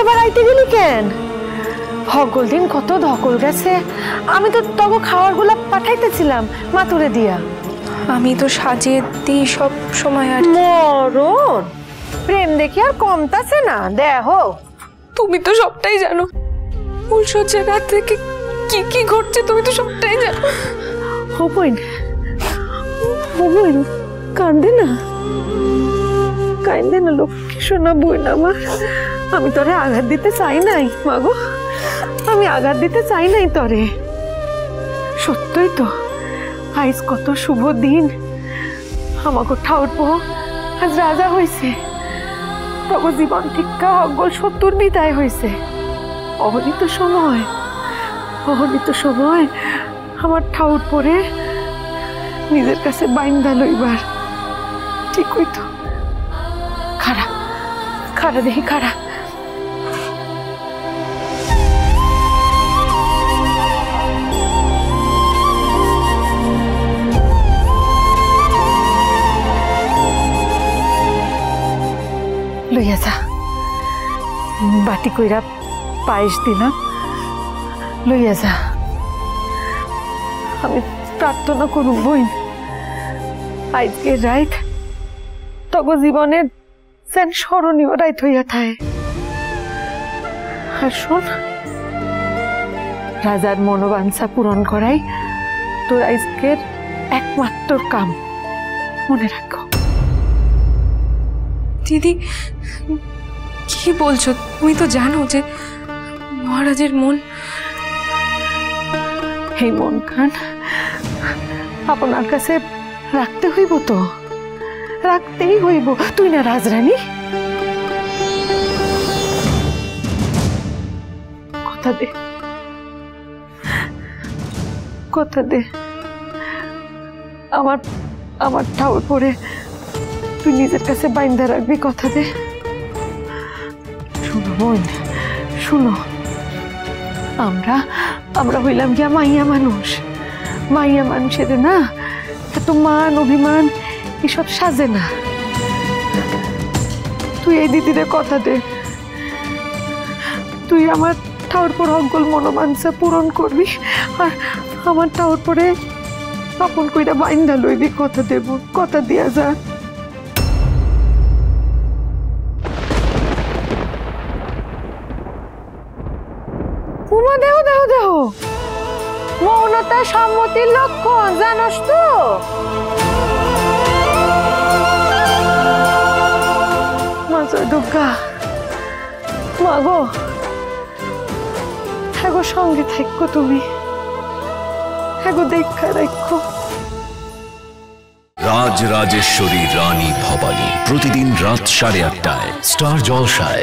আবার আইতে গেলি কেন? হগল দিন কত ধকল গেছে, আমি তো তগো খাওয়ার গুলা পাঠাইতেছিলাম মাতুরে দিয়া। আমি তো সাজিয়ে দিই সব সময়। আর মরণ প্রেম দেখি আর কমতাছে না দেহ। তুমি তো সবটাই জানো, ফুলসজ্জার রাত থেকে কি কি ঘটছে তুমি তো সবটাই জানো। ও বইন, ও বইন কান্দে না, কান্দে না লক্ষ্মী সোনা বইন আমার। আমি তোরে আঘাত দিতে চাই নাই মাগো, আমি আঘাত দিতে চাই নাই তরে। সত্যই তো আজ কত শুভ দিন, আমাকে ঠাউর পো আজ রাজা হইছে, তখন জীবন ঠিকা অগল ৭০ বিদায় হইছে। অগণিত সময়, অগণিত সময় আমার ঠাউর পরে নিজের কাছে বাইন্দা লইবার। ঠিক হইতো। খাড়া খাড়া দেখি খাড়া। লইয়া যা, বাটি কইরা পায়েস দিলাম, লইয়া যা। আমি প্রার্থনা করুম বইন, আজকের রাত তব জীবনের যেন স্মরণীয় রাত হইয়া থাকে। আর শোন, রাজার মনোবাঞ্ছা পূরণ করাই তোর আজকের একমাত্র কাম, মনে রাখো। দিদি কি বলছো? তুমি তো জানো যে মহারাজের মন, এই মন খান আপনার কাছে রাখতে হইব, তো রাখতেই হইব। তুই না রাজরানী, কথা দে, কথা দে। আমার আমার ঠাউর পরে তুই নিজের কাছে বাইন্দা রাখবি, কথা দে। শুনো বোন, শুনো, আমরা আমরা হইলাম গিয়া মাইয়া মানুষ। মাইয়া মানুষের না এত মান অভিমান এসব সাজে না। তুই এই দিদিরে কথা দে, তুই আমার ঠাউর পর অগল মনোবাঞ্ছা পূরণ করবি, আর আমার ঠাউর পরে আপন কইরা বাইন্দা লইবি। কথা দেব, কথা দিয়া যা। উমা দেহ দেহ দেহ, মৌনতা সম্মতির লক্ষণ জানোস তো? মা জয় দুর্গা, মা গো, হ্যাগো সঙ্গে থাকো তুমি, হ্যাগো দেখা রাখো। রাজ রাজেশ্বরী রানী ভবানী প্রতিদিন রাত 8:30টায় স্টার জলসায়।